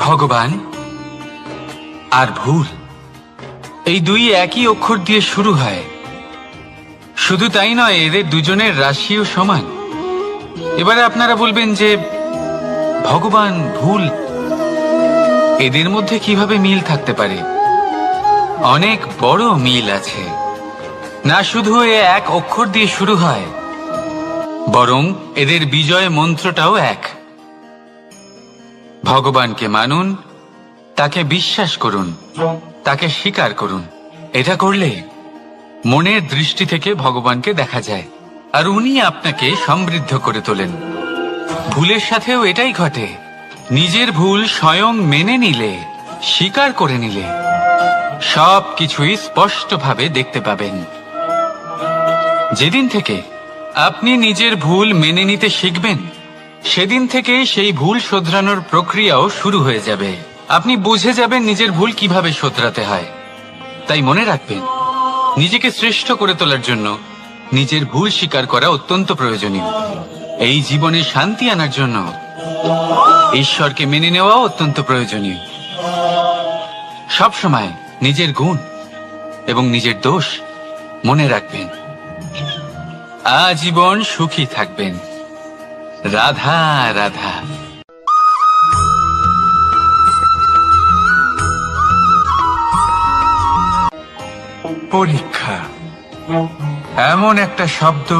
ভগবান আর ভুল, এই দুই একই অক্ষর দিয়ে শুরু হয়। শুধু তাই নয়, এদের দুজনের রাশিও সমান। এবারে আপনারা বলবেন যে ভগবান ভুল, এদের মধ্যে কিভাবে মিল থাকতে পারে? অনেক বড় মিল আছে। না শুধু এ এক অক্ষর দিয়ে শুরু হয়, বরং এদের বিজয় মন্ত্রটাও এক। ভগবানকে মানুন, তাকে বিশ্বাস করুন, তাকে স্বীকার করুন। এটা করলে মনের দৃষ্টি থেকে ভগবানকে দেখা যায়, আর উনি আপনাকে সমৃদ্ধ করে তোলেন। ভুলের সাথেও এটাই ঘটে। নিজের ভুল স্বয়ং মেনে নিলে, স্বীকার করে নিলে, সব কিছুই স্পষ্টভাবে দেখতে পাবেন। যেদিন থেকে আপনি নিজের ভুল মেনে নিতে শিখবেন, সেদিন থেকে সেই ভুল শোধরানোর প্রক্রিয়াও শুরু হয়ে যাবে। আপনি বুঝে যাবেন নিজের ভুল কিভাবে শোধরাতে হয়। তাই মনে রাখবেন, নিজেকে শ্রেষ্ঠ করে তোলার জন্য নিজের ভুল স্বীকার করা অত্যন্ত প্রয়োজনীয়। এই জীবনে শান্তি আনার জন্য ঈশ্বরকে মেনে নেওয়া অত্যন্ত প্রয়োজনীয়। সবসময় নিজের গুণ এবং নিজের দোষ মনে রাখবেন। আজীবন সুখী থাকবেন। রাধা রাধা। পরীক্ষা এমন একটা শব্দ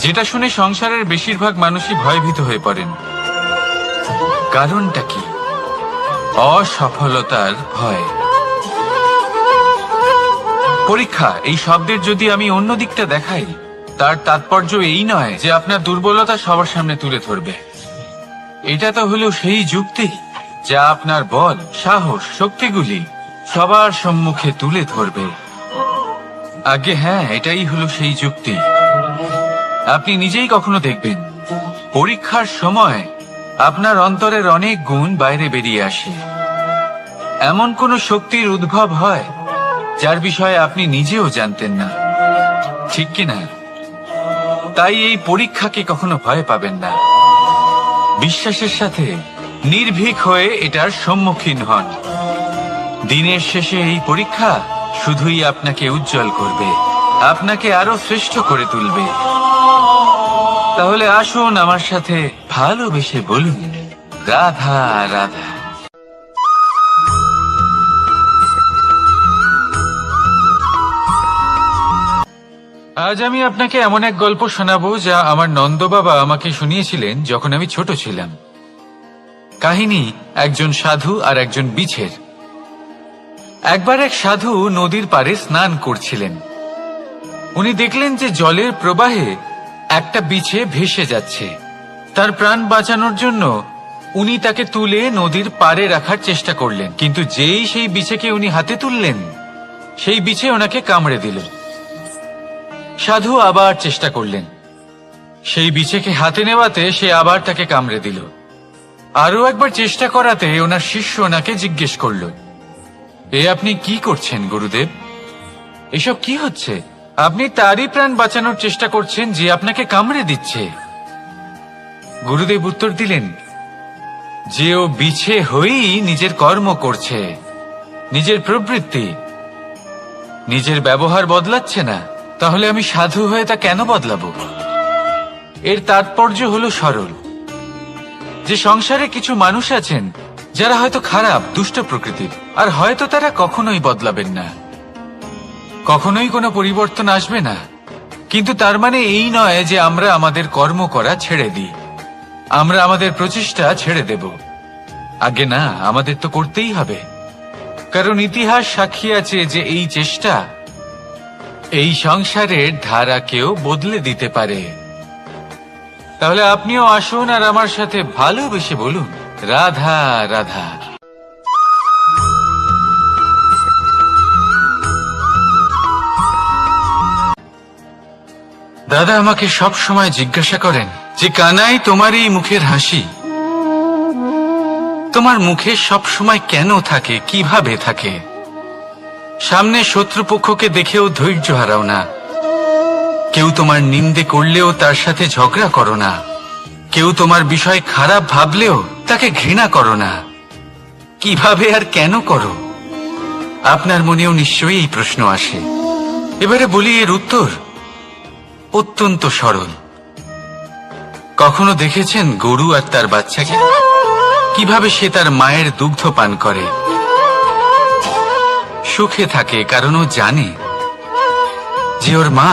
যেটা শুনে সংসারের বেশিরভাগ মানুষই ভয়ভীত হয়ে পড়েন। কারণটা কি? অসফলতার ভয়। পরীক্ষা এই শব্দের যদি আমি অন্য দিকটা দেখাই, তার তাৎপর্য এই নয় যে আপনার দুর্বলতা সবার সামনে তুলে ধরবে। এটা তো হলো সেই যুক্তি যা আপনার বল, সাহস, শক্তিগুলি সবার সম্মুখে তুলে ধরবে। আগে হ্যাঁ, এটাই হলো সেই যুক্তি। আপনি নিজেই কখনো দেখবেন, পরীক্ষার সময় আপনার অন্তরের অনেক গুণ বাইরে বেরিয়ে আসে। এমন কোন শক্তির উদ্ভব হয় যার বিষয়ে আপনি নিজেও জানতেন না, ঠিক কিনা? তাই এই পরীক্ষাকে কখনো ভয় পাবেন না। বিশ্বাসের সাথে নির্ভীক হয়ে এটার সম্মুখীন হন। দিনের শেষে এই পরীক্ষা শুধুই আপনাকে উজ্জ্বল করবে, আপনাকে আরো শ্রেষ্ঠ করে তুলবে। তাহলে আসুন আমার সাথে ভালোবেসে বলুন, রাধা রাধা। আজ আমি আপনাকে এমন এক গল্প শোনাবো যা আমার নন্দ বাবা আমাকে শুনিয়েছিলেন যখন আমি ছোট ছিলাম। কাহিনী একজন সাধু আর একজন বিছের। একবার এক সাধু নদীর পাড়ে স্নান করছিলেন। উনি দেখলেন যে জলের প্রবাহে একটা বিছে ভেসে যাচ্ছে। তার প্রাণ বাঁচানোর জন্য উনি তাকে তুলে নদীর পাড়ে রাখার চেষ্টা করলেন, কিন্তু যেই সেই বিছেকে উনি হাতে তুললেন, সেই বিছে ওনাকে কামড়ে দিল। সাধু আবার চেষ্টা করলেন, সেই বিছেকে হাতে নেওয়াতে সে আবার তাকে কামড়ে দিল। আরো একবার চেষ্টা করাতে ওনার শিষ্য ওনাকে জিজ্ঞেস করল, এ আপনি কি করছেন গুরুদেব? এসব কি হচ্ছে? আপনি তারই প্রাণ বাঁচানোর চেষ্টা করছেন যে আপনাকে কামড়ে দিচ্ছে। গুরুদেব উত্তর দিলেন যে ও বিছে হয়েই নিজের কর্ম করছে, নিজের প্রবৃত্তি, নিজের ব্যবহার বদলাচ্ছে না। তাহলে আমি সাধু হয়ে তা কেন বদলাবো? এর তাৎপর্য হলো সরল, যে সংসারে কিছু মানুষ আছেন যারা হয়তো খারাপ, দুষ্ট প্রকৃতির, আর হয়তো তারা কখনোই বদলাবেন না, কখনোই কোনো পরিবর্তন আসবে না। কিন্তু তার মানে এই নয় যে আমরা আমাদের কর্ম করা ছেড়ে দিই, আমরা আমাদের প্রচেষ্টা ছেড়ে দেব। আগে না, আমাদের তো করতেই হবে, কারণ ইতিহাস সাক্ষী আছে যে এই চেষ্টা এই সংসারের ধারাকেও বদলে দিতে পারে। তাহলে আপনিও আসুন আর আমার সাথে ভালোবেসে বলুন, রাধা রাধা। দাদা আমাকে সব সময় জিজ্ঞাসা করেন যে কানাই, তোমার এই মুখের হাসি, তোমার মুখে সব সময় কেন থাকে, কিভাবে থাকে? সামনে শত্রুপক্ষকে দেখেও ধৈর্য হারাও না, কেউ তোমার নিন্দে করলেও তার সাথে ঝগড়া করো না, কেউ তোমার বিষয় খারাপ ভাবলেও তা তাকে ঘৃণা করো না, কিভাবে আর কেন করো? আপনার মনেও নিশ্চয়ই এই প্রশ্ন আসে। এবারে বলি, এর উত্তর অত্যন্ত সরল। কখনো দেখেছেন গরু আর তার বাচ্চাকে কিভাবে সে তার মায়ের দুগ্ধ পান করে? সুখে থাকে, কারণ ও জানে যে ওর মা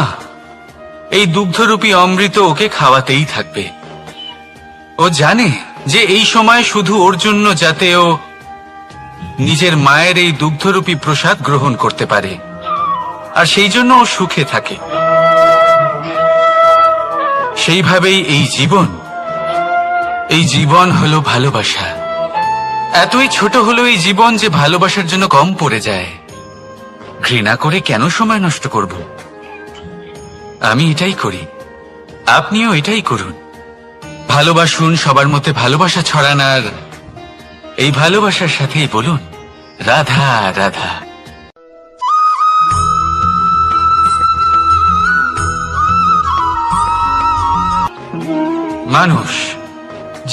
এই দুগ্ধরূপী অমৃত ওকে খাওয়াতেই থাকবে। ও জানে যে এই সময় শুধু ওর জন্য, যাতে ও নিজের মায়ের এই দুগ্ধরূপী প্রসাদ গ্রহণ করতে পারে, আর সেই জন্য ও সুখে থাকে। সেইভাবেই এই জীবন হলো ভালোবাসা। এতই ছোট হলো এই জীবন যে ভালোবাসার জন্য কম পড়ে যায়। ঘৃণা করে কেন সময় নষ্ট করব? আমি এটাই করি, আপনিও এটাই করুন। ভালোবাসুন, সবার মধ্যে ভালোবাসা ছড়ান, আর এই ভালোবাসার সাথেই বলুন রাধা রাধা। মানুষ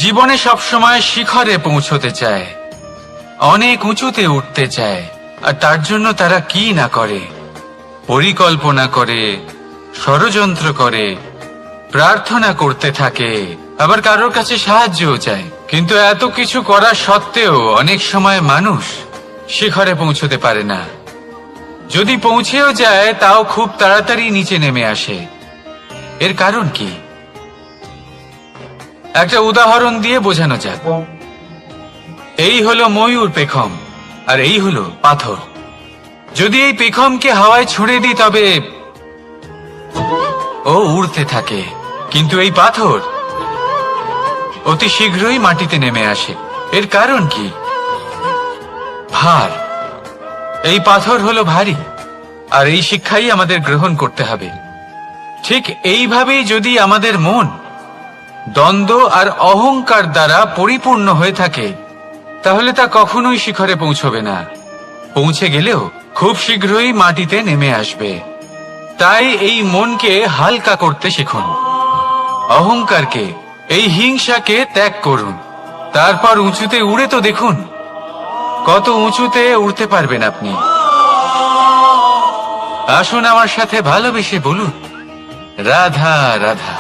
জীবনে সবসময় শিখরে পৌঁছতে চায়, অনেক উঁচুতে উঠতে চায়, আর তার জন্য তারা কি না করে, পরিকল্পনা করে, ষড়যন্ত্র করে, প্রার্থনা করতে থাকে, আবার কারোর কাছে সাহায্যও চায়। কিন্তু এত কিছু করা সত্ত্বেও অনেক সময় মানুষ শিখরে পৌঁছতে পারে না। যদি পৌঁছেও যায় তাও খুব তাড়াতাড়ি নিচে নেমে আসে। এর কারণ কি? একটা উদাহরণ দিয়ে বোঝানো যাক। এই হলো ময়ূর পেখম, আর এই হলো পাথর। যদি এই পেখমকে হাওয়ায় ছুঁড়ে দিই তবে ও উড়তে থাকে, কিন্তু এই পাথর অতি শীঘ্রই মাটিতে নেমে আসে। এর কারণ কি? ভার। এই পাথর হলো ভারী, আর এই শিক্ষাই আমাদের গ্রহণ করতে হবে। ঠিক এইভাবেই যদি আমাদের মন দ্বন্দ্ব আর অহংকার দ্বারা পরিপূর্ণ হয়ে থাকে, তাহলে তা কখনোই শিখরে পৌঁছবে না। পৌঁছে গেলেও খুব শীঘ্রই মাটিতে নেমে আসবে। তাই এই মনকে হালকা করতে শিখুন, অহংকারকে, এই হিংসাকে ত্যাগ করুন। তারপর উঁচুতে উড়ে তো দেখুন কত উঁচুতে উড়তে পারবেন আপনি। আসুন আমার সাথে ভালোবেসে বলুন রাধা রাধা।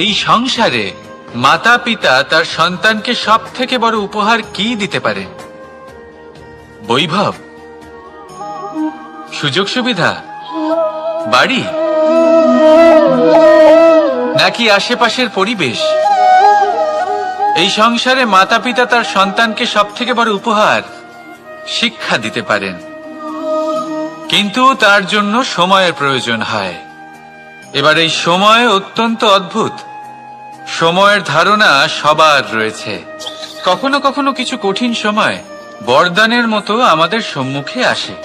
এই সংসারে মাতা পিতা তার সন্তানকে সব থেকে বড় উপহার কি দিতে পারে? বৈভব, সুযোগ সুবিধা, বাড়ি, নাকি আশেপাশের পরিবেশ? এই সংসারে মাতা পিতা তার সন্তানকে সব থেকে বড় উপহার শিক্ষা দিতে পারেন, কিন্তু তার জন্য সময়ের প্রয়োজন হয়। এবার এই সময় অত্যন্ত অদ্ভুত। সময়ের ধারণা সবার রয়েছে। কখনো কখনো কিছু কঠিন সময় বরদানের মতো আমাদের সম্মুখে আসে।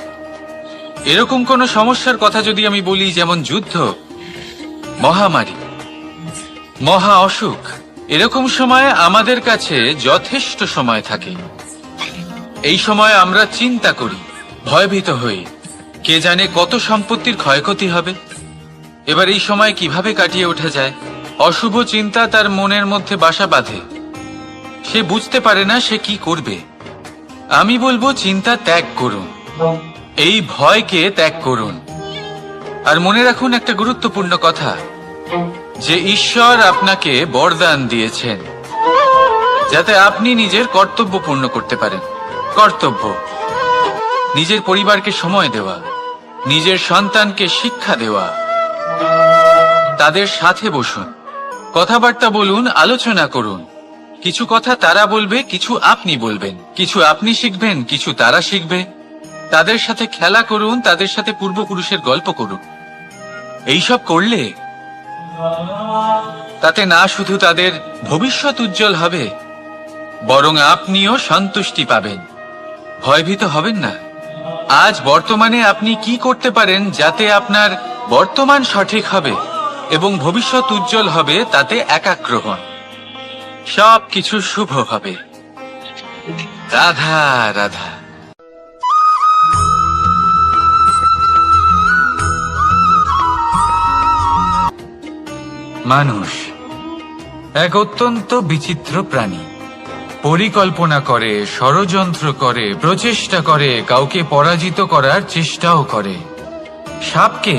এরকম কোন সমস্যার কথা যদি আমি বলি, যেমন যুদ্ধ, মহামারী, মহা অসুখ, এরকম সময় আমাদের কাছে যথেষ্ট সময় থাকে। এই সময় আমরা চিন্তা করি, ভয়ভীত হই, কে জানে কত সম্পত্তির ক্ষয়ক্ষতি হবে। এবার এই সময় কিভাবে কাটিয়ে ওঠা যায়? অশুভ চিন্তা তার মনের মধ্যে বাসা বাঁধে। সে বুঝতে পারে না সে কি করবে। আমি বলবো চিন্তা ত্যাগ করুন, এই ভয়কে ত্যাগ করুন। আর মনে রাখুন একটা গুরুত্বপূর্ণ কথা, যে ঈশ্বর আপনাকে বরদান দিয়েছেন যাতে আপনি নিজের কর্তব্য পূর্ণ করতে পারেন। কর্তব্য, নিজের পরিবারকে সময় দেওয়া, নিজের সন্তানকে শিক্ষা দেওয়া। তাদের সাথে বসুন, কথাবার্তা বলুন, আলোচনা করুন। কিছু কথা তারা বলবে, কিছু আপনি বলবেন, কিছু আপনি শিখবেন, কিছু তারা শিখবে। তাদের সাথে খেলা করুন, তাদের সাথে পূর্বপুরুষের গল্প করুন। এইসব করলে তাতে না শুধু তাদের ভবিষ্যৎ উজ্জ্বল হবে, বরং আপনিও সন্তুষ্টি পাবেন। ভয়ভীত হবেন না। আজ বর্তমানে আপনি কি করতে পারেন যাতে আপনার বর্তমান সঠিক হবে এবং ভবিষ্যৎ উজ্জ্বল হবে, তাতে একাগ্র হন। সবকিছু শুভ হবে। রাধা রাধা। মানুষ এক অত্যন্ত বিচিত্র প্রাণী। পরিকল্পনা করে, ষড়যন্ত্র করে, প্রচেষ্টা করে, কাউকে পরাজিত করার চেষ্টাও করে। সাপকে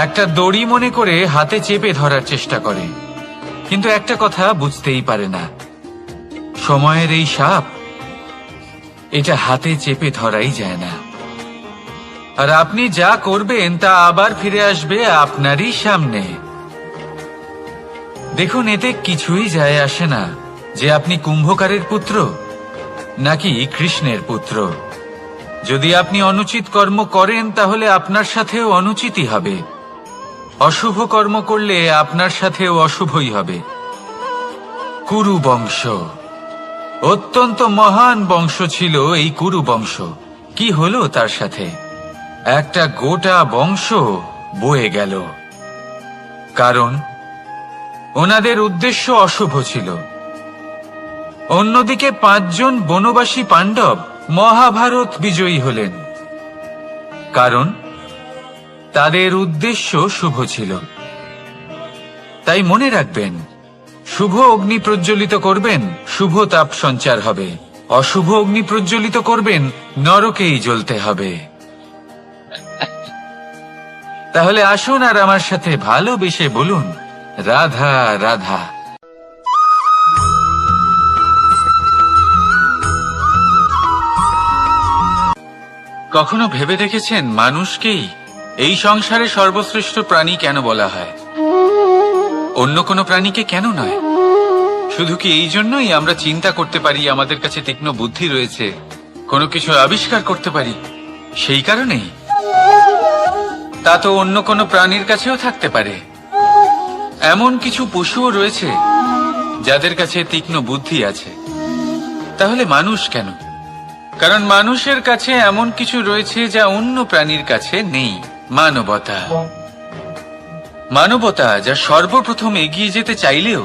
একটা দড়ি মনে করে হাতে চেপে ধরার চেষ্টা করে, কিন্তু একটা কথা বুঝতেই পারে না, সময়ের এই সাপ, এটা হাতে চেপে ধরাই যায় না। আর আপনি যা করবেন তা আবার ফিরে আসবে আপনারই সামনে। দেখুন, এতে কিছুই যায় আসে না যে আপনি কুম্ভকারের পুত্র নাকি কৃষ্ণের পুত্র। যদি আপনি অনুচিত কর্ম করেন তাহলে আপনার সাথেও অনুচিতই হবে, অশুভ কর্ম করলে আপনার সাথেও অশুভই হবে। কুরু বংশ অত্যন্ত মহান বংশ ছিল এই কুরু বংশ। কি হলো তার সাথে? একটা গোটা বংশ বয়ে গেল, কারণ ওনাদের উদ্দেশ্য অশুভ ছিল। অন্যদিকে 5 জন বনবাসী পাণ্ডব মহাভারত বিজয়ী হলেন, কারণ তাদের উদ্দেশ্য শুভ ছিল। তাই মনে রাখবেন, শুভ অগ্নি প্রজ্বলিত করবেন, শুভ তাপ সঞ্চার হবে। অশুভ অগ্নি প্রজ্বলিত করবেন, নরকেই জ্বলতে হবে। তাহলে আসুন আর আমার সাথে ভালোবেসে বলুন, রাধা রাধা। কখনো ভেবে দেখেছেন মানুষকেই এই সংসারে সর্বশ্রেষ্ঠ প্রাণী কেন বলা হয়? অন্য কোনো প্রাণীকে কেন নয়? শুধু কি এই জন্যই আমরা চিন্তা করতে পারি, আমাদের কাছে তীক্ষ্ণ বুদ্ধি রয়েছে, কোনো কিছু আবিষ্কার করতে পারি, সেই কারণেই? তা তো অন্য কোনো প্রাণীর কাছেও থাকতে পারে। এমন কিছু পশুও রয়েছে যাদের কাছে তীক্ষ্ণ বুদ্ধি আছে। তাহলে মানুষ কেন? কারণ মানুষের কাছে এমন কিছু রয়েছে যা অন্য প্রাণীর কাছে নেই। মানবতা। মানবতা, যা সর্বপ্রথম এগিয়ে যেতে চাইলেও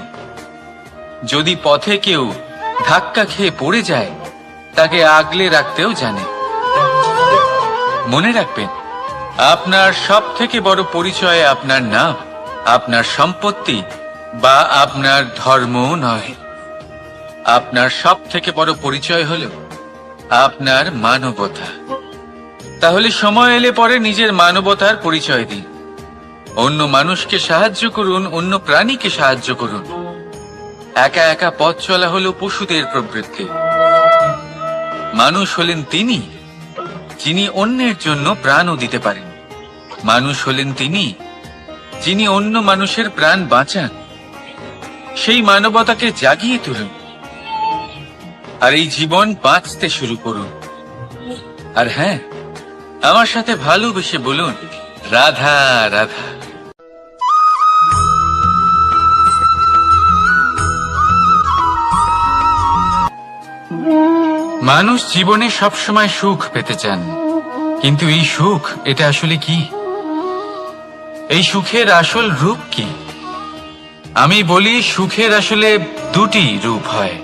যদি পথে কেউ ধাক্কা খেয়ে পড়ে যায়, তাকে আগলে রাখতেও জানে। মনে রাখবেন, আপনার সব থেকে বড় পরিচয় আপনার নাম, আপনার সম্পত্তি বা আপনার ধর্মও নয়। আপনার সব থেকে বড় পরিচয় হলো আপনার মানবতা। তাহলে সময় এলে পরে নিজের মানবতার পরিচয় দিন। অন্য মানুষকে সাহায্য করুন, অন্য প্রাণীকে সাহায্য করুন। একা একা পথ চলা হলো পশুদের প্রবৃত্তি। মানুষ হলেন তিনি যিনি অন্যের জন্য প্রাণও দিতে পারেন। মানুষ হলেন তিনি যিনি অন্য মানুষের প্রাণ বাঁচান। সেই মানবতাকে জাগিয়ে তুলুন আর এই জীবন বাঁচতে শুরু করুন। আর হ্যাঁ, আমার সাথে ভালোবেসে বলুন, রাধা রাধা। মানুষ জীবনে সবসময় সুখ পেতে চান, কিন্তু এই সুখ, এটা আসলে কি? এই সুখের আসল রূপ কি? আমি বলি, সুখের আসলে 2টি রূপ হয়,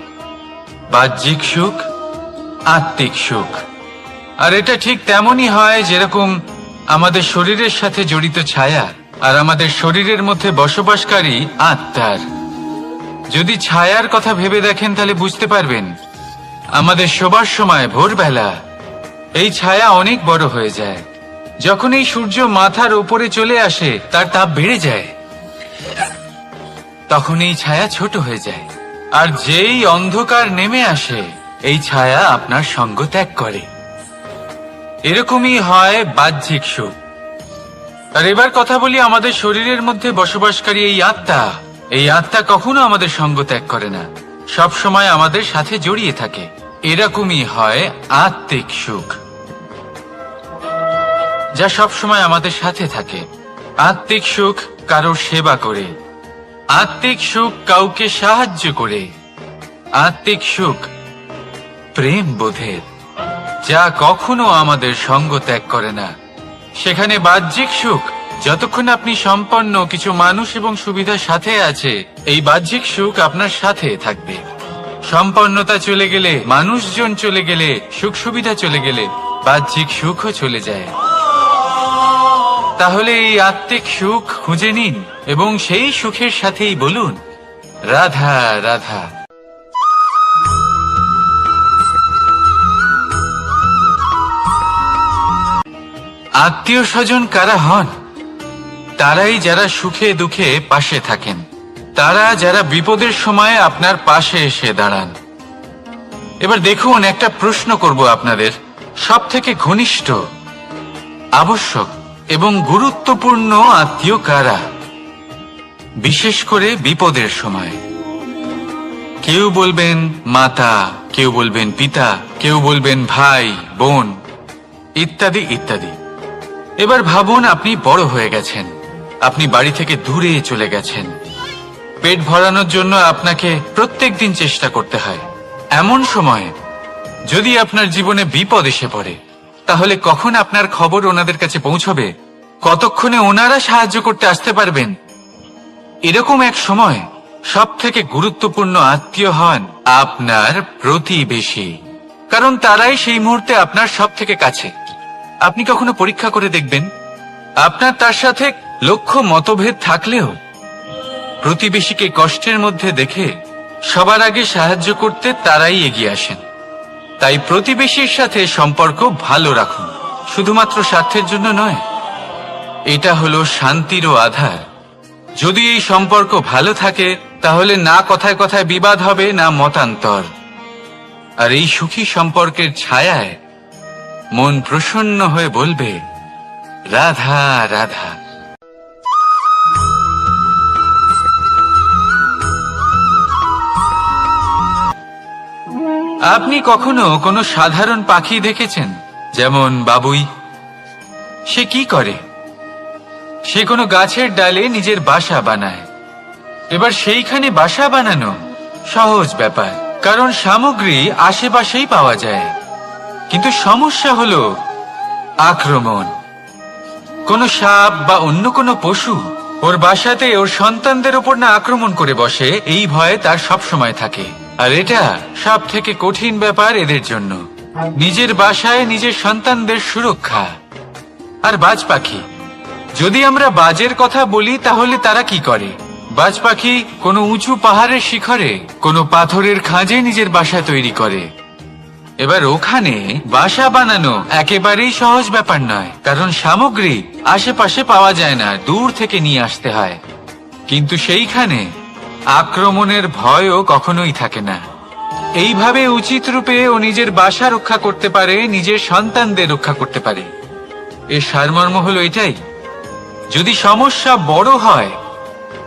বাহ্যিক সুখ, আত্মিক সুখ। আর এটা ঠিক তেমনই হয় যেরকম আমাদের শরীরের সাথে জড়িত ছায়া আর আমাদের শরীরের মধ্যে বসবাসকারী আত্মার। যদি ছায়ার কথা ভেবে দেখেন তাহলে বুঝতে পারবেন, আমাদের শোবার সময় ভোরবেলা এই ছায়া অনেক বড় হয়ে যায়। যখন এই সূর্য মাথার উপরে চলে আসে, তার তাপ বেড়ে যায়, তখন এই ছায়া ছোট হয়ে যায়। আর যেই অন্ধকার নেমে আসে, এই ছায়া আপনার সঙ্গ ত্যাগ করে। এরকমই হয় বাহ্যিক সুখ। আর এবার কথা বলি আমাদের শরীরের মধ্যে বসবাসকারী এই আত্মা। এই আত্মা কখনো আমাদের সঙ্গ ত্যাগ করে না, সব সময় আমাদের সাথে জড়িয়ে থাকে। এরকমই হয় আত্মিক সুখ, যা সব সময় আমাদের সাথে থাকে। আত্মিক সুখ কারোর সেবা করে, আত্মিক সুখ কাউকে সাহায্য করে, আত্মিক সুখ প্রেম বোধের, যা কখনো আমাদের সঙ্গ ত্যাগ করে না। সেখানে বাহ্যিক সুখ, যতক্ষণ আপনি সম্পন্ন কিছু মানুষ এবং সুবিধার সাথে আছে, এই বাহ্যিক সুখ আপনার সাথে থাকবে। সম্পন্নতা চলে গেলে, মানুষজন চলে গেলে, সুখ সুবিধা চলে গেলে, বাহ্যিক সুখও চলে যায়। তাহলে এই আত্মিক সুখ খুঁজে নিন এবং সেই সুখের সাথেই বলুন, রাধা রাধা। আত্মীয় স্বজন কারা হন? তারাই যারা সুখে দুঃখে পাশে থাকেন, তারা যারা বিপদের সময় আপনার পাশে এসে দাঁড়ান। এবার দেখুন, একটা প্রশ্ন করব আপনাদের, সব থেকে ঘনিষ্ঠ, আবশ্যক এবং গুরুত্বপূর্ণ আত্মীয় কারা, বিশেষ করে বিপদের সময়? কেউ বলবেন মাতা, কেউ বলবেন পিতা, কেউ বলবেন ভাই বোন, ইত্যাদি ইত্যাদি। এবার ভাবুন, আপনি বড় হয়ে গেছেন, আপনি বাড়ি থেকে দূরে চলে গেছেন, পেট ভরানোর জন্য আপনাকে প্রত্যেক দিন চেষ্টা করতে হয়। এমন সময় যদি আপনার জীবনে বিপদ এসে পড়ে, তাহলে কখন আপনার খবর ওনাদের কাছে পৌঁছবে? কতক্ষণে ওনারা সাহায্য করতে আসতে পারবেন? এরকম এক সময় সব থেকে গুরুত্বপূর্ণ আত্মীয় হন আপনার প্রতিবেশী, কারণ তারাই সেই মুহূর্তে আপনার সব থেকে কাছে। আপনি কখনো পরীক্ষা করে দেখবেন, আপনার তার সাথে লক্ষ্য মতভেদ থাকলেও প্রতিবেশীকে কষ্টের মধ্যে দেখে সবার আগে সাহায্য করতে তারাই এগিয়ে আসেন। তাই প্রতিবেশীর সাথে সম্পর্ক ভালো রাখুন, শুধুমাত্র স্বার্থের জন্য নয়। এটা হলো শান্তিরও আধার। যদি এই সম্পর্ক ভালো থাকে, তাহলে না কথায় কথায় বিবাদ হবে, না মতান্তর। আর এই সুখী সম্পর্কের ছায়ায় মন প্রসন্ন হয়ে বলবে, রাধা রাধা। আপনি কখনো কোনো সাধারণ পাখি দেখেছেন, যেমন বাবুই? সে কি করে? সে কোনো গাছের ডালে নিজের বাসা বানায়। এবার সেইখানে বাসা বানানো সহজ ব্যাপার, কারণ সামগ্রী আশেপাশেই পাওয়া যায়। কিন্তু সমস্যা হলো আক্রমণ। কোনো সাপ বা অন্য কোনো পশু ওর বাসাতে ওর সন্তানদের উপর না আক্রমণ করে বসে, এই ভয়ে তার সব সময় থাকে। আর এটা সব থেকে কঠিন ব্যাপার এদের জন্য, নিজের বাসায় নিজের সন্তানদের সুরক্ষা। আর বাজ পাখি, যদি আমরা বাজের কথা বলি, তাহলে তারা কি করে? বাজ পাখি কোনো উঁচু পাহাড়ের শিখরে, কোনো পাথরের খাঁজে নিজের বাসা তৈরি করে। এবার ওখানে বাসা বানানো একেবারেই সহজ ব্যাপার নয়, কারণ সামগ্রী আশেপাশে পাওয়া যায় না, দূর থেকে নিয়ে আসতে হয়। কিন্তু সেইখানে আক্রমণের ভয়ও কখনোই থাকে না। এইভাবে উচিত রূপে ও নিজের বাসা রক্ষা করতে পারে, নিজের সন্তানদের রক্ষা করতে পারে। এর সারমর্ম হলো এটাই, যদি সমস্যা বড় হয়,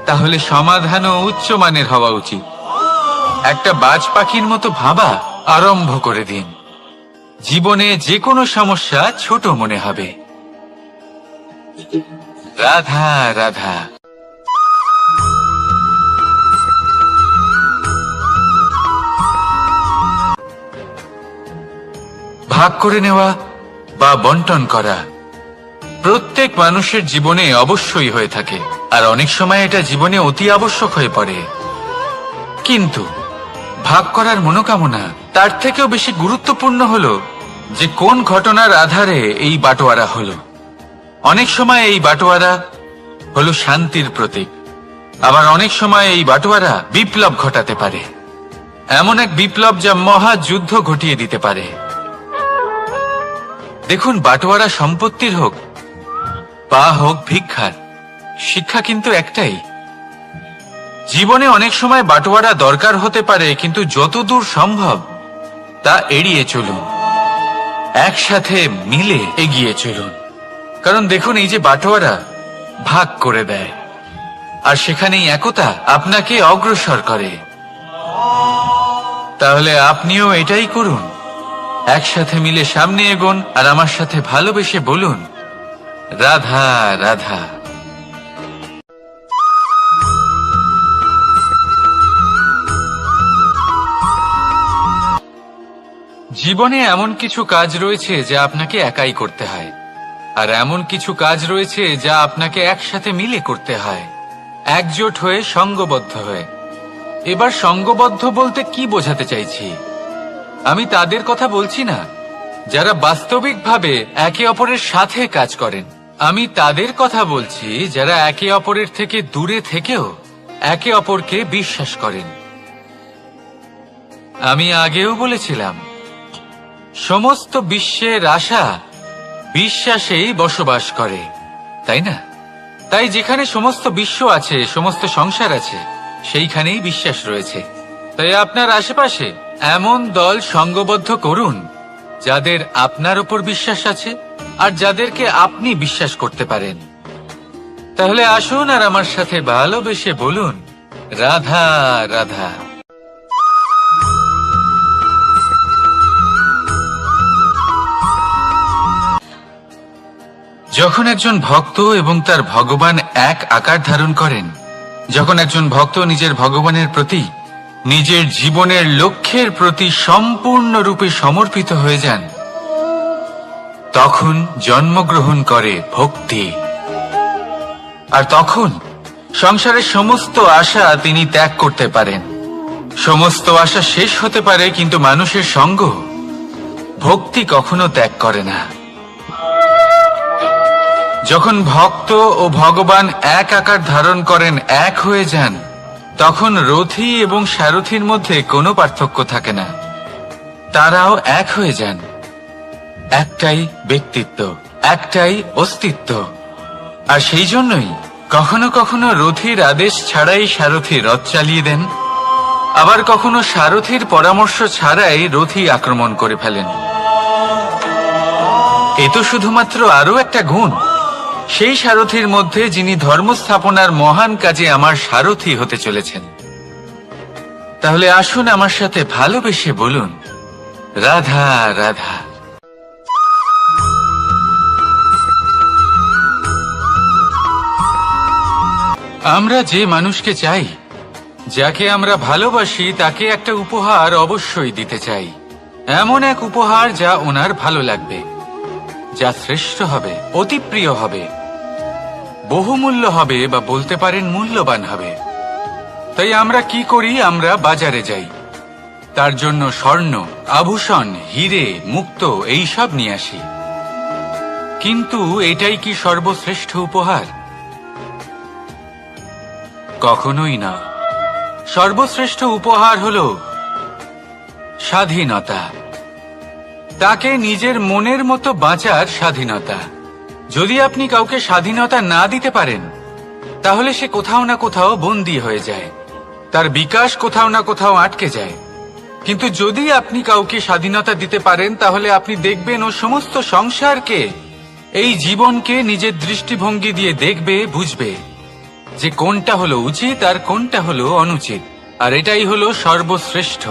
তাহলে সমাধানও উচ্চমানের হওয়া উচিত। একটা বাজ পাখির মতো ভাবা আরম্ভ করে দিন। জীবনে যে কোনো সমস্যা ছোট মনে হবে। রাধা রাধা। ভাগ করে নেওয়া বা বন্টন করা প্রত্যেক মানুষের জীবনে অবশ্যই হয়ে থাকে, আর অনেক সময় এটা জীবনে অতি আবশ্যক হয়ে পড়ে। কিন্তু ভাগ করার মনোকামনা তার থেকেও বেশি গুরুত্বপূর্ণ হলো যে কোন ঘটনার আধারে এই বাটোয়ারা হলো। অনেক সময় এই বাটোয়ারা হলো শান্তির প্রতীক, আবার অনেক সময় এই বাটোয়ারা বিপ্লব ঘটাতে পারে, এমন এক বিপ্লব যা মহাযুদ্ধ ঘটিয়ে দিতে পারে। দেখুন, বাটোয়ারা সম্পত্তির হোক বা হোক ভিক্ষার, শিক্ষা কিন্তু একটাই। জীবনে অনেক সময় বাটোয়ারা দরকার হতে পারে, কিন্তু যতদূর সম্ভব তা এড়িয়ে চলুন, একসাথে মিলে এগিয়ে চলুন। কারণ দেখুন, এই যে বাটোয়ারা ভাগ করে দেয়, আর সেখানেই একতা আপনাকে অগ্রসর করে। তাহলে আপনিও এটাই করুন, একসাথে মিলে সামনে এগোন, আর আমার সাথে ভালোবেসে বলুন, রাধা রাধা। জীবনে এমন কিছু কাজ রয়েছে যা আপনাকে একাই করতে হয়, আর এমন কিছু কাজ রয়েছে যা আপনাকে একসাথে মিলে করতে হয়, একজোট হয়ে, সঙ্গবদ্ধ হয়ে। এবার সঙ্গবদ্ধ বলতে কি বোঝাতে চাইছি? আমি তাদের কথা বলছি না যারা বাস্তবিকভাবে একে অপরের সাথে কাজ করেন, আমি তাদের কথা বলছি যারা একে অপরের থেকে দূরে থেকেও একে অপরকে বিশ্বাস করেন। আমি আগেও বলেছিলাম, সমস্ত বিশ্বের আশা বিশ্বাসেই বসবাস করে, তাই না? তাই যেখানে সমস্ত বিশ্ব আছে, সমস্ত সংসার আছে, সেইখানেই বিশ্বাস রয়েছে। তাই আপনার আশেপাশে এমন দল সঙ্গবদ্ধ করুন যাদের আপনার উপর বিশ্বাস আছে আর যাদেরকে আপনি বিশ্বাস করতে পারেন। তাহলে আসুন আর আমার সাথে ভালোবেসে বলুন, রাধা রাধা। যখন একজন ভক্ত এবং তার ভগবান এক আকার ধারণ করেন, যখন একজন ভক্ত নিজের ভগবানের প্রতি, নিজের জীবনের লক্ষ্যের প্রতি সম্পূর্ণরূপে সমর্পিত হয়ে যান, তখন জন্মগ্রহণ করে ভক্তি। আর তখন সংসারের সমস্ত আশা তিনি ত্যাগ করতে পারেন। সমস্ত আশা শেষ হতে পারে, কিন্তু মানুষের সঙ্গ ভক্তি কখনো ত্যাগ করে না। যখন ভক্ত ও ভগবান এক আকার ধারণ করেন, এক হয়ে যান, তখন রথী এবং সারথীর মধ্যে কোনো পার্থক্য থাকে না। তারাও এক হয়ে যান। একটাই ব্যক্তিত্ব, একটাই অস্তিত্ব। আর সেই জন্যই কখনো কখনো রথীর আদেশ ছাড়াই সারথী রথ চালিয়ে দেন, আবার কখনো সারথীর পরামর্শ ছাড়াই রথী আক্রমণ করে ফেলেন। এ তো শুধুমাত্র আরো একটা গুণ সেই সারথীর মধ্যে, যিনি ধর্ম স্থাপনার মহান কাজে আমার সারথী হতে চলেছেন। তাহলে আসুন আমার সাথে ভালোবেসে বলুন, রাধা রাধা। আমরা যে মানুষকে চাই, যাকে আমরা ভালোবাসি, তাকে একটা উপহার অবশ্যই দিতে চাই। এমন এক উপহার যা ওনার ভালো লাগবে, যা শ্রেষ্ঠ হবে, অতি প্রিয় হবে, বহুমূল্য হবে, বা বলতে পারেন মূল্যবান হবে। তাই আমরা কি করি? আমরা বাজারে যাই, তার জন্য স্বর্ণ, আভূষণ, হিরে, মুক্ত এইসব নিয়ে আসি। কিন্তু এটাই কি সর্বশ্রেষ্ঠ উপহার? কখনোই না। সর্বশ্রেষ্ঠ উপহার হলো স্বাধীনতা, তাকে নিজের মনের মতো বাঁচার স্বাধীনতা। যদি আপনি কাউকে স্বাধীনতা না দিতে পারেন, তাহলে সে কোথাও না কোথাও বন্দী হয়ে যায়, তার বিকাশ কোথাও না কোথাও আটকে যায়। কিন্তু যদি আপনি কাউকে স্বাধীনতা দিতে পারেন, তাহলে আপনি দেখবেন ও সমস্ত সংসারকে, এই জীবনকে নিজের দৃষ্টিভঙ্গি দিয়ে দেখবে, বুঝবে যে কোনটা হলো উচিত আর কোনটা হলো অনুচিত। আর এটাই হলো সর্বশ্রেষ্ঠ।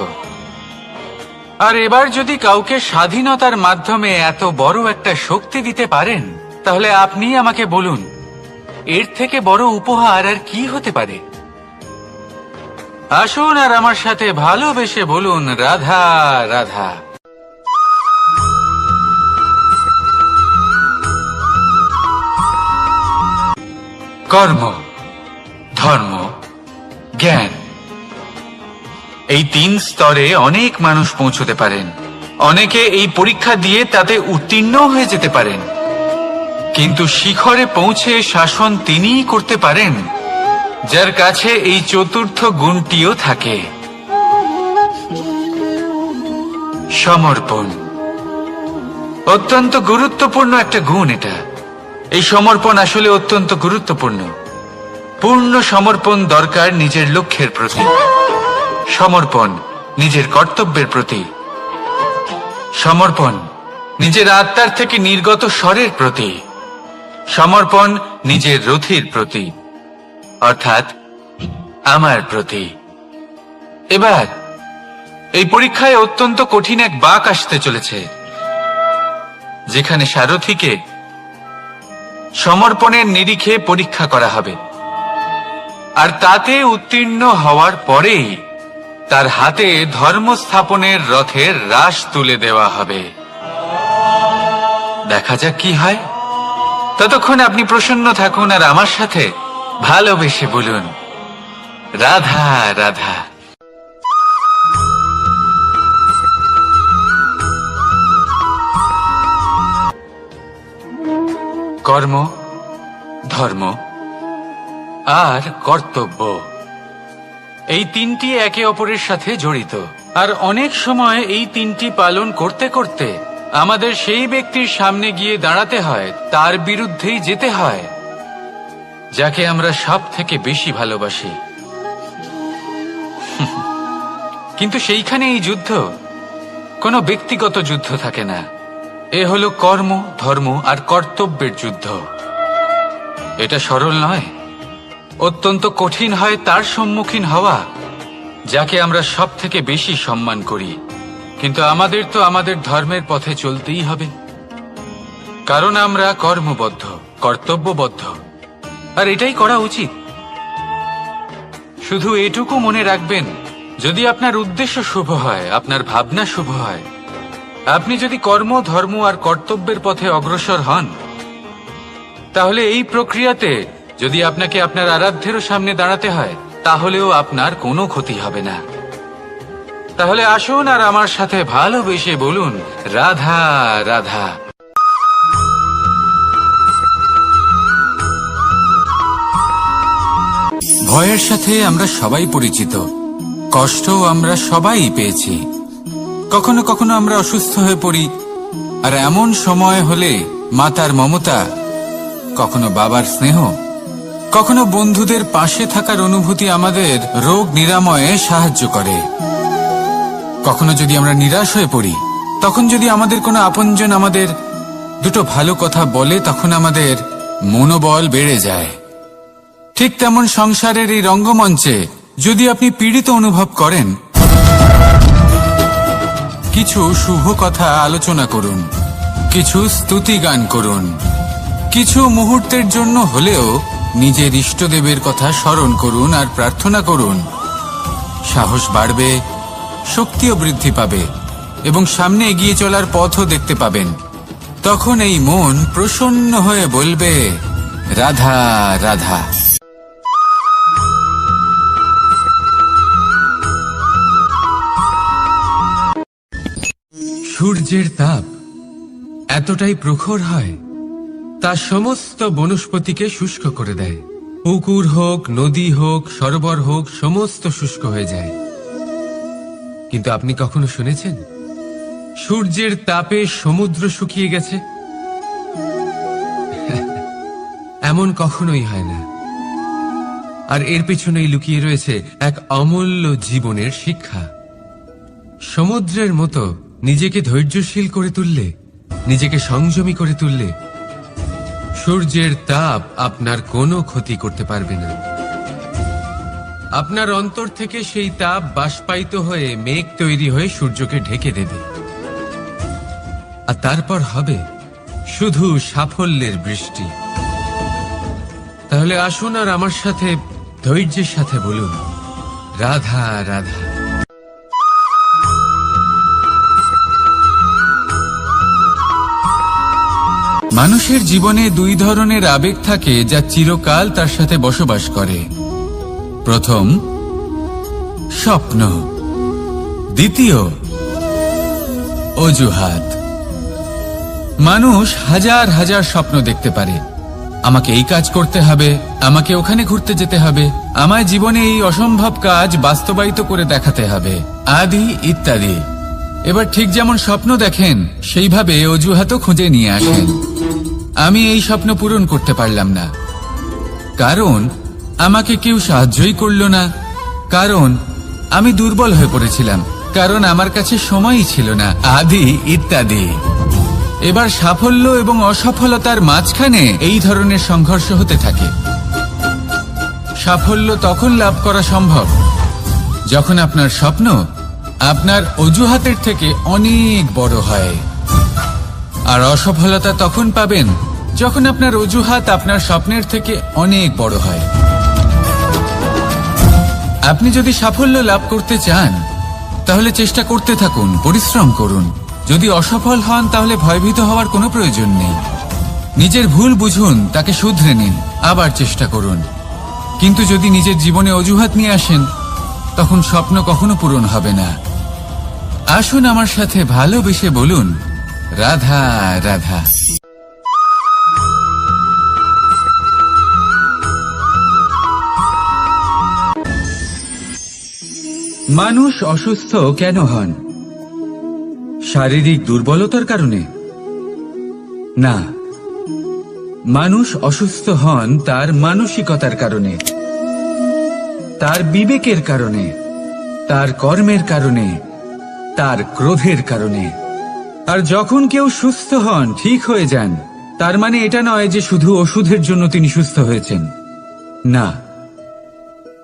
আর এবার যদি কাউকে স্বাধীনতার মাধ্যমে এত বড় একটা শক্তি দিতে পারেন, তাহলে আপনি আমাকে বলুন, এর থেকে বড় উপহার আর কি হতে পারে? আসুন আর আমার সাথে ভালোবেসে বলুন, রাধা রাধা। কর্ম, ধর্ম, জ্ঞান, এই 3 স্তরে অনেক মানুষ পৌঁছতে পারেন। অনেকে এই পরীক্ষা দিয়ে তাতে উত্তীর্ণ হয়ে যেতে পারেন, কিন্তু শিখরে পৌঁছে শাসন তিনিই করতে পারেন যার কাছে এই চতুর্থ গুণটিও থাকে, সমর্পণ। অত্যন্ত গুরুত্বপূর্ণ একটা গুণ এটা। এই সমর্পণ আসলে অত্যন্ত গুরুত্বপূর্ণ। পূর্ণ সমর্পণ দরকার নিজের লক্ষ্যের প্রতি, সমর্পণ নিজের কর্তব্যের প্রতি, সমর্পণ নিজের আত্মার থেকে নির্গত স্বরের প্রতি, সমর্পণ নিজের রথীর প্রতি, অর্থাৎ আমার প্রতি। এবার এই পরীক্ষায় অত্যন্ত কঠিন এক বাঁক আসতে চলেছে, যেখানে সারথীকে সমর্পণের নিরিখে পরীক্ষা করা হবে। আর তাতে উত্তীর্ণ হওয়ার পরেই তার হাতে ধর্ম স্থাপনের রথের রাশ তুলে দেওয়া হবে। দেখা যাক কি হয়। ততক্ষণ আপনি প্রসন্ন থাকুন আর আমার সাথে ভালোবেসে বলুন, রাধা রাধা। কর্ম, ধর্ম আর কর্তব্য, এই তিনটি একে অপরের সাথে জড়িত। আর অনেক সময় এই তিনটি পালন করতে করতে আমাদের সেই ব্যক্তির সামনে গিয়ে দাঁড়াতে হয়, তার বিরুদ্ধেই যেতে হয়, যাকে আমরা সব থেকে বেশি ভালোবাসি। কিন্তু সেইখানে এই যুদ্ধ কোনো ব্যক্তিগত যুদ্ধ থাকে না। এ হলো কর্ম, ধর্ম আর কর্তব্যের যুদ্ধ। এটা সরল নয়, অত্যন্ত কঠিন হয় তার সম্মুখীন হওয়া যাকে আমরা সব থেকে বেশি সম্মান করি। কিন্তু আমাদের তো আমাদের ধর্মের পথে চলতেই হবে, কারণ আমরা কর্মবদ্ধ, কর্তব্যবদ্ধ, আর এটাই করা উচিত। শুধু এটুকু মনে রাখবেন, যদি আপনার উদ্দেশ্য শুভ হয়, আপনার ভাবনা শুভ হয়, আপনি যদি কর্ম, ধর্ম আর কর্তব্যের পথে অগ্রসর হন, তাহলে এই প্রক্রিয়াতে যদি আপনাকে আপনার আরাধ্যেরও সামনে দাঁড়াতে হয়, তাহলেও আপনার কোনো ক্ষতি হবে না। তাহলে আসুন আর আমার সাথে ভালোবেসে বলুন, রাধা রাধা। ভয়ের সাথে আমরা সবাই পরিচিত, কষ্টও আমরা সবাই পেয়েছি। কখনো কখনো আমরা অসুস্থ হয়ে পড়ি, আর এমন সময় হলে মাতার মমতা, কখনো বাবার স্নেহ, কখনো বন্ধুদের পাশে থাকার অনুভূতি আমাদের রোগ নিরাময়ে সাহায্য করে। কখনো যদি আমরা নিরাশ হয়ে পড়ি, তখন যদি আমাদের কোনো আপনজন আমাদের দুটো ভালো কথা বলে, তখন আমাদের মনোবল বেড়ে যায়। ঠিক তেমন সংসারের এই রঙ্গমঞ্চে যদি আপনি পীড়িত অনুভব করেন, কিছু শুভ কথা আলোচনা করুন, কিছু স্তুতি গান করুন, কিছু মুহূর্তের জন্য হলেও নিজের ইষ্টদেবের কথা স্মরণ করুন আর প্রার্থনা করুন। সাহস বাড়বে, শক্তিও বৃদ্ধি পাবে এবং সামনে এগিয়ে চলার পথও দেখতে পাবেন। তখন এই মন প্রসন্ন হয়ে বলবে, রাধা রাধা। সূর্যের তাপ এতটাই প্রখর হয়, তা সমস্ত বনস্পতিকে শুষ্ক করে দেয়। পুকুর হোক, নদী হোক, সরোবর হোক, সমস্ত শুষ্ক হয়ে যায়। কিন্তু আপনি কখনো শুনেছেন সূর্যের তাপে সমুদ্র শুকিয়ে গেছে? এমন কখনোই হয় না। আর এর পেছনেই লুকিয়ে রয়েছে এক অমূল্য জীবনের শিক্ষা। সমুদ্রের মতো নিজেকে ধৈর্যশীল করে তুললে, নিজেকে সংযমী করে তুললে, সূর্যের তাপ আপনার কোনো ক্ষতি করতে পারবে না। আপনার অন্তর থেকে সেই তাপ বাষ্পায়িত হয়ে মেঘ তৈরি হয়ে সূর্যকে ঢেকে দেবে, আর তারপর হবে শুধু সাফল্যের বৃষ্টি। তাহলে আসুন আর আমার সাথে ধৈর্যের সাথে বলুন, রাধা রাধা। মানুষের জীবনে দুই ধরনের আবেগ থাকে যা চিরকাল তার সাথে বসবাস করে। প্রথম, স্বপ্ন। দ্বিতীয়, অজুহাত। মানুষ হাজার হাজার স্বপ্ন দেখতে পারে। আমাকে এই কাজ করতে হবে, আমাকে ওখানে ঘুরতে যেতে হবে, আমায় জীবনে এই অসম্ভব কাজ বাস্তবায়িত করে দেখাতে হবে, আদি ইত্যাদি। এবার ঠিক যেমন স্বপ্ন দেখেন, সেইভাবে অজুহাতও খুঁজে নিয়ে আসেন। আমি এই স্বপ্ন পূরণ করতে পারলাম না, কারণ আমাকে কেউ সাহায্যই করল না, কারণ আমি দুর্বল হয়ে পড়েছিলাম, কারণ আমার কাছে সময়ই ছিল না, আদি ইত্যাদি। এবার সাফল্য এবং অসফলতার মাঝখানে এই ধরনের সংঘর্ষ হতে থাকে। সাফল্য তখন লাভ করা সম্ভব যখন আপনার স্বপ্ন আপনার অজুহাতের থেকে অনেক বড় হয়, আর অসফলতা তখন পাবেন যখন আপনার অজুহাত আপনার স্বপ্নের থেকে অনেক বড় হয়। আপনি যদি সাফল্য লাভ করতে চান, তাহলে চেষ্টা করতে থাকুন, পরিশ্রম করুন। যদি অসফল হন, তাহলে ভয়ভীত হওয়ার কোনো প্রয়োজন নেই। নিজের ভুল বুঝুন, তাকে শুধরে নিন, আবার চেষ্টা করুন। কিন্তু যদি নিজের জীবনে অজুহাত নিয়ে আসেন, তখন স্বপ্ন কখনো পূরণ হবে না। আসুন আমার সাথে ভালোবেসে বলুন, রাধা রাধা। মানুষ অসুস্থ কেন হন? শারীরিক দুর্বলতার কারণে? না, মানুষ অসুস্থ হন তার মানসিকতার কারণে, তার বিবেকের কারণে, তার কর্মের কারণে, তার ক্রোধের কারণে। আর যখন কেউ সুস্থ হন, ঠিক হয়ে যান, তার মানে এটা নয় যে শুধু ওষুধের জন্য তিনি সুস্থ হয়েছেন। না,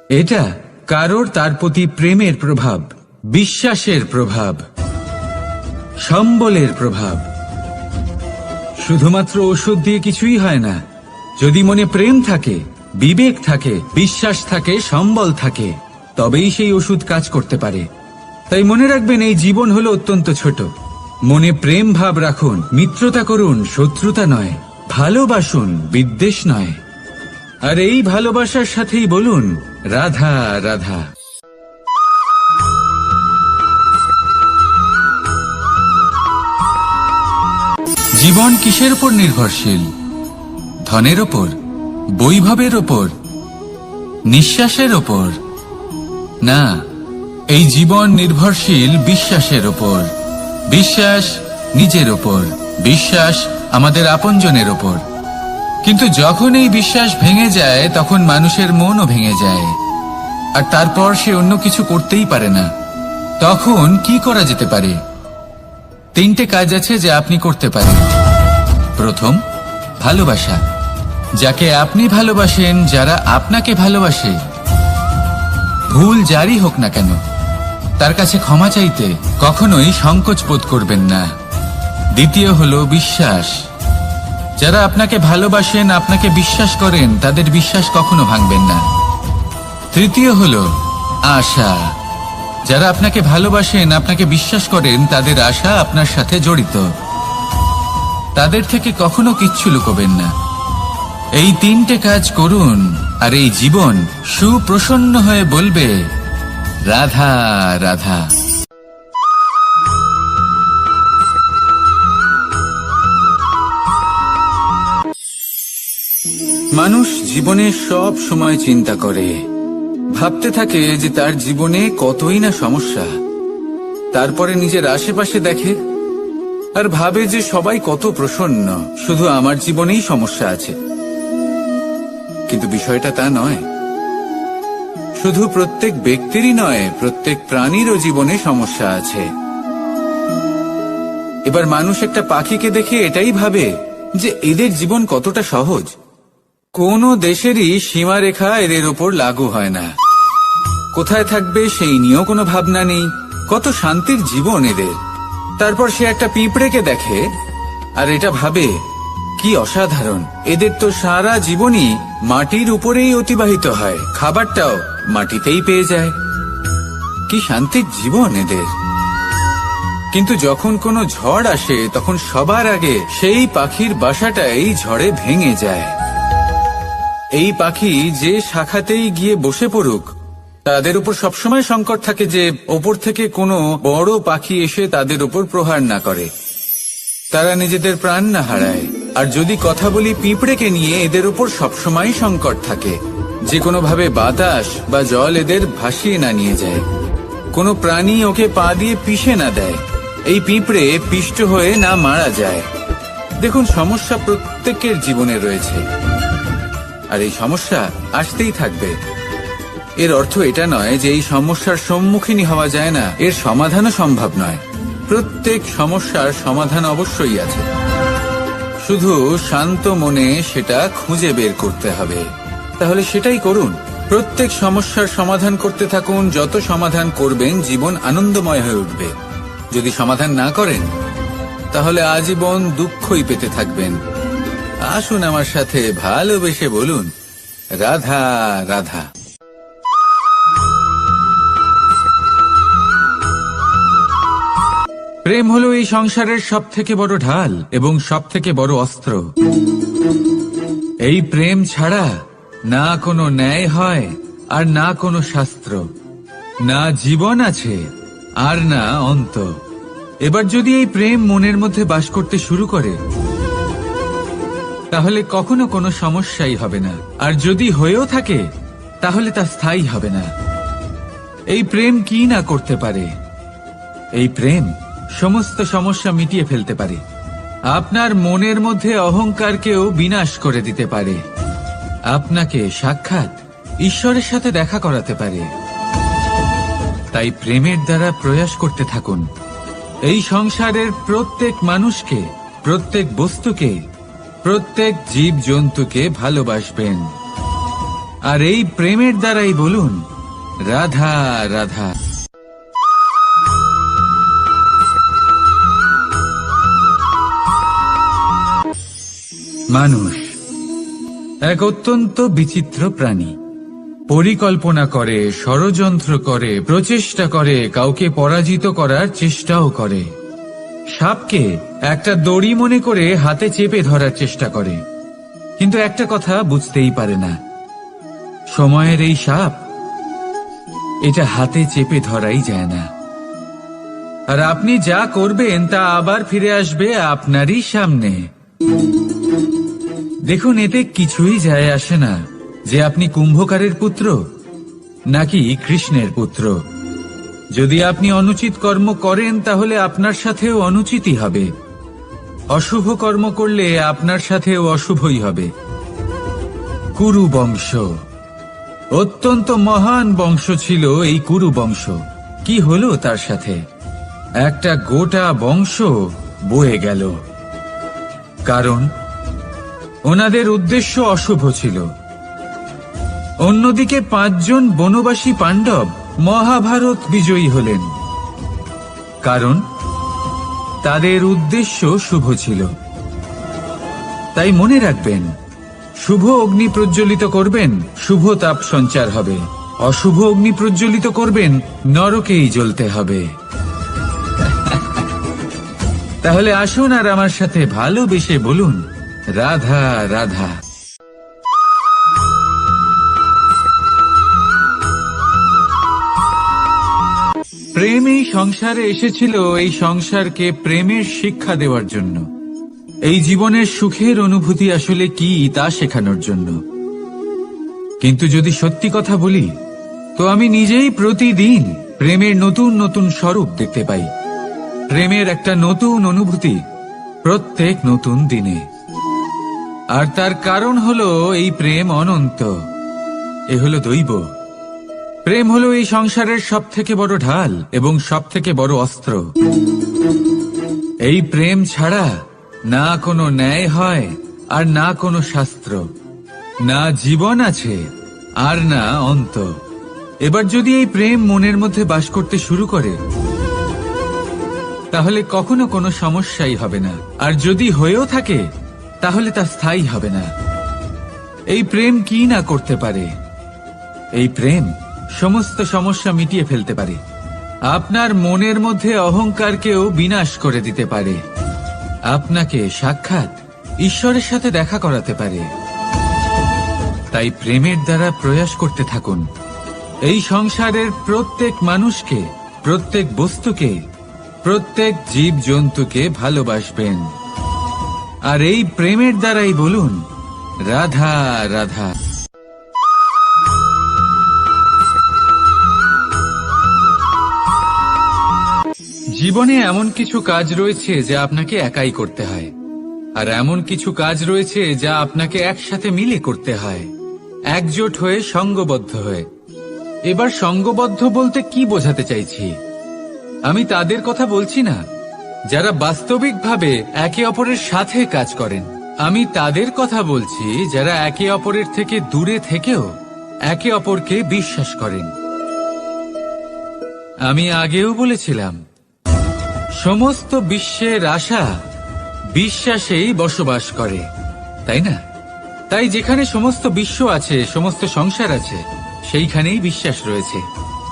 এটা কারোর তার প্রতি প্রেমের প্রভাব, বিশ্বাসের প্রভাব, সম্বলের প্রভাব। শুধুমাত্র ওষুধ দিয়ে কিছুই হয় না। যদি মনে প্রেম থাকে, বিবেক থাকে, বিশ্বাস থাকে, সম্বল থাকে, তবেই সেই ওষুধ কাজ করতে পারে। তাই মনে রাখবেন, এই জীবন হলো অত্যন্ত ছোট। মনে প্রেম ভাব রাখুন, মিত্রতা করুন, শত্রুতা নয়। ভালোবাসুন, বিদ্বেষ নয়। আর এই ভালোবাসার সাথেই বলুন, রাধা রাধা। জীবন কিসের উপর নির্ভরশীল? ধনের ওপর, বৈভবের ওপর, নিঃশ্বাসের ওপর? না, এই জীবন নির্ভরশীল বিশ্বাসের ওপর। বিশ্বাস নিজের ওপর, বিশ্বাস আমাদের আপনজনের ওপর। কিন্তু যখন এই বিশ্বাস ভেঙে যায়, তখন মানুষের মনও ভেঙে যায়, আর তারপর সে অন্য কিছু করতেই পারে না। তখন কি করা যেতে পারে? 3টে কাজ আছে যা আপনি করতে পারেন। প্রথম, ভালোবাসা। যাকে আপনি ভালোবাসেন, যারা আপনাকে ভালোবাসে, ভুল যারই হোক না কেন, তার কাছে ক্ষমা চাইতে কখনোই সংকোচ বোধ করবেন না। দ্বিতীয় হলো বিশ্বাস। যারা আপনাকে ভালোবাসেন, আপনাকে বিশ্বাস করেন, তাদের বিশ্বাস কখনো ভাঙবেন না। তৃতীয় হলো আশা। যারা আপনাকে ভালোবাসেন, আপনাকে বিশ্বাস করেন, তাদের আশা আপনার সাথে জড়িত। তাদের থেকে কখনো কিচ্ছু লুকোবেন না। এই 3টে কাজ করুন, আর এই জীবন সুপ্রসন্ন হয়ে বলবে, রাধা রাধা। মানুষ জীবনে সব সময় চিন্তা করে, ভাবতে থাকে যে তার জীবনে কতই না সমস্যা। তারপরে নিজের আশেপাশে দেখে আর ভাবে যে সবাই কত প্রসন্ন, শুধু আমার জীবনেই সমস্যা আছে। কিন্তু বিষয়টা তা নয়। শুধু প্রত্যেক ব্যক্তিরই নয়, প্রত্যেক প্রাণীরও জীবনে সমস্যা আছে। এবার মানুষ একটা পাখিকে দেখে এটাই ভাবে যে এদের জীবন কতটা সহজ। কোন দেশেরই সীমারেখা এদের ওপর লাগু হয় না। কোথায় থাকবে সেই নিয়েও কোনো ভাবনা নেই। কত শান্তির জীবন এদের। তারপর সে একটা পিঁপড়েকে দেখে আর এটা ভাবে, কি অসাধারণ, এদের তো সারা জীবনই মাটির উপরেই অতিবাহিত হয়, খাবারটাও মাটিতেই পেয়ে যায়। কি শান্তির জীবন এদের। কিন্তু যখন কোনো ঝড় আসে, তখন সবার আগে সেই পাখির বাসাটাই ঝড়ে ভেঙে যায়। এই পাখি যে শাখাতেই গিয়ে বসে পড়ুক, তাদের উপর সবসময় সংকট থাকে যে ওপর থেকে কোনো বড় পাখি এসে তাদের উপর প্রহার না করে, তারা নিজেদের প্রাণ না হারায়। আর যদি কথা বলি পিঁপড়েকে নিয়ে, এদের উপর সবসময় সংকট থাকে যে কোনোভাবে বাতাস বা জল এদের ভাসিয়ে না নিয়ে যায়, কোনো প্রাণী ওকে পা দিয়ে পিষে না দেয়, এই পিঁপড়ে পিষ্ট হয়ে না মারা যায়। দেখুন, সমস্যা প্রত্যেকের জীবনে রয়েছে, আর এই সমস্যা আসতেই থাকবে। এর অর্থ এটা নয় যে এই সমস্যার সম্মুখীন হওয়া যায় না, এর সমাধানও সম্ভব নয়। প্রত্যেক সমস্যার সমাধান অবশ্যই আছে, শুধু শান্ত মনে সেটা খুঁজে বের করতে হবে। তাহলে সেটাই করুন। প্রত্যেক সমস্যার সমাধান করতে থাকুন। যত সমাধান করবেন, জীবন আনন্দময় হয়ে উঠবে। যদি সমাধান না করেন, তাহলে আজীবন দুঃখই পেতে থাকবেন। আসুন আমার সাথে ভালোবেসে বলুন, রাধা রাধা। প্রেম হলো এই সংসারের সবথেকে বড় ঢাল এবং সবথেকে বড় অস্ত্র। এই প্রেম ছাড়া না কোনো ন্যায় হয়, আর না কোনো শাস্ত্র, না জীবন আছে, আর না অন্ত। এবার যদি এই প্রেম মনের মধ্যে বাস করতে শুরু করে, তাহলে কখনো কোনো সমস্যাই হবে না। আর যদি হয়েও থাকে, তাহলে তা স্থায়ী হবে না। এই প্রেম কি না করতে পারে? এই প্রেম সমস্ত সমস্যা মিটিয়ে ফেলতে পারে। আপনার মনের মধ্যে অহংকারকেও বিনাশ করে দিতে পারে। আপনাকে সাক্ষাৎ ঈশ্বরের সাথে দেখা করাতে পারে। তাই প্রেমের দ্বারা প্রয়াস করতে থাকুন। এই সংসারের প্রত্যেক মানুষকে, প্রত্যেক বস্তুকে, প্রত্যেক জীব জন্তুকে ভালোবাসবেন। আর এই প্রেমের দ্বারাই বলুন, রাধা রাধা। মানুষ এক অত্যন্ত বিচিত্র প্রাণী। পরিকল্পনা করে, ষড়যন্ত্র করে, প্রচেষ্টা করে, কাউকে পরাজিত করার চেষ্টাও করে। সাপকে একটা দড়ি মনে করে হাতে চেপে ধরার চেষ্টা করে, কিন্তু একটা কথা বুঝতেই পারে না, সময়ের এই সাপ, এটা হাতে চেপে ধরাই যায় না। আর আপনি যা করবেন তা আবার ফিরে আসবে আপনারই সামনে। দেখুন, এতে কিছুই যায় আসে না যে আপনি কুম্ভকারের পুত্র নাকি কৃষ্ণের পুত্র। যদি আপনি অনুচিত কর্ম করেন তাহলে আপনার সাথেও অনুচিতই হবে। অশুভ কর্ম করলে আপনার সাথেও অশুভই হবে। কুরু বংশ অত্যন্ত মহান বংশ ছিল। এই কুরু বংশ কি হলো তার সাথে? একটা গোটা বংশ বয়ে গেল, কারণ ওনাদের উদ্দেশ্য অশুভ ছিল। অন্যদিকে 5 জন বনবাসী পাণ্ডব মহাভারত বিজয়ী হলেন, কারণ তাদের উদ্দেশ্য শুভ ছিল। তাই মনে রাখবেন, শুভ অগ্নি প্রজ্বলিত করবেন, শুভ তাপ সঞ্চার হবে। অশুভ অগ্নি প্রজ্বলিত করবেন, নরকেই জ্বলতে হবে। তাহলে আসুন আর আমার সাথে ভালোবেসে বলুন, রাধা রাধা। প্রেম এই সংসারে এসেছিল এই সংসারকে প্রেমের শিক্ষা দেওয়ার জন্য, এই জীবনের সুখের অনুভূতি আসলে কি তা শেখানোর জন্য। কিন্তু যদি সত্যি কথা বলি, তো আমি নিজেই প্রতিদিন প্রেমের নতুন নতুন স্বরূপ দেখতে পাই। প্রেমের একটা নতুন অনুভূতি প্রত্যেক নতুন দিনে। আর তার কারণ হলো এই প্রেম অনন্ত। এ হলো দৈব। প্রেম হলো এই সংসারের সবথেকে বড় ঢাল এবং সবথেকে বড় অস্ত্র। এই প্রেম ছাড়া না কোনো ন্যায় হয়, আর না কোনো শাস্ত্র, না জীবন আছে, আর না অন্ত। এবার যদি এই প্রেম মনের মধ্যে বাস করতে শুরু করে, তাহলে কখনো কোনো সমস্যাই হবে না। আর যদি হয়েও থাকে, তাহলে তা স্থায়ী হবে না। এই প্রেম কি না করতে পারে? এই প্রেম সমস্ত সমস্যা মিটিয়ে ফেলতে পারে। আপনার মনের মধ্যে অহংকারকেও বিনাশ করে দিতে পারে। আপনাকে সাক্ষাৎ ঈশ্বরের সাথে দেখা করাতে পারে। তাই প্রেমের দ্বারা প্রয়াস করতে থাকুন। এই সংসারের প্রত্যেক মানুষকে, প্রত্যেক বস্তুকে, প্রত্যেক জীব জন্তুকে ভালোবাসবেন। আর এই প্রেমের দ্বারাই বলুন, রাধা রাধা। জীবনে এমন কিছু কাজ রয়েছে যা আপনাকে একাই করতে হয়, আর এমন কিছু কাজ রয়েছে যা আপনাকে একসাথে মিলে করতে হয়, একজোট হয়ে, সঙ্গবদ্ধ হয়ে। এবার সঙ্গবদ্ধ বলতে কি বোঝাতে চাইছি? আমি তাদের কথা বলছি না যারা বাস্তবিকভাবে একে অপরের সাথে কাজ করেন। আমি তাদের কথা বলছি যারা একে অপরের থেকে দূরে থেকেও একে অপরকে বিশ্বাস করেন। আমি আগেও বলেছিলাম, সমস্ত বিশ্বের আশা বিশ্বাসেই বসবাস করে, তাই না? তাই যেখানে সমস্ত বিশ্ব আছে, সমস্ত সংসার আছে, সেইখানেই বিশ্বাস রয়েছে।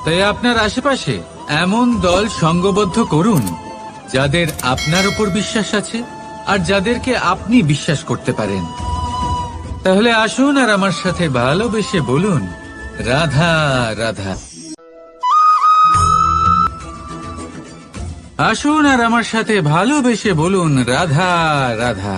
তাই আপনার আশেপাশে এমন দল সঙ্গবদ্ধ করুন যাদের আপনার উপর বিশ্বাস আছে, আর যাদেরকে আপনি বিশ্বাস করতে পারেন। তাহলে আসুন আর আমার সাথে ভালোবেসে বলুন, রাধা রাধা। আসুন আর আমার সাথে ভালোবেসে বলুন, রাধা রাধা।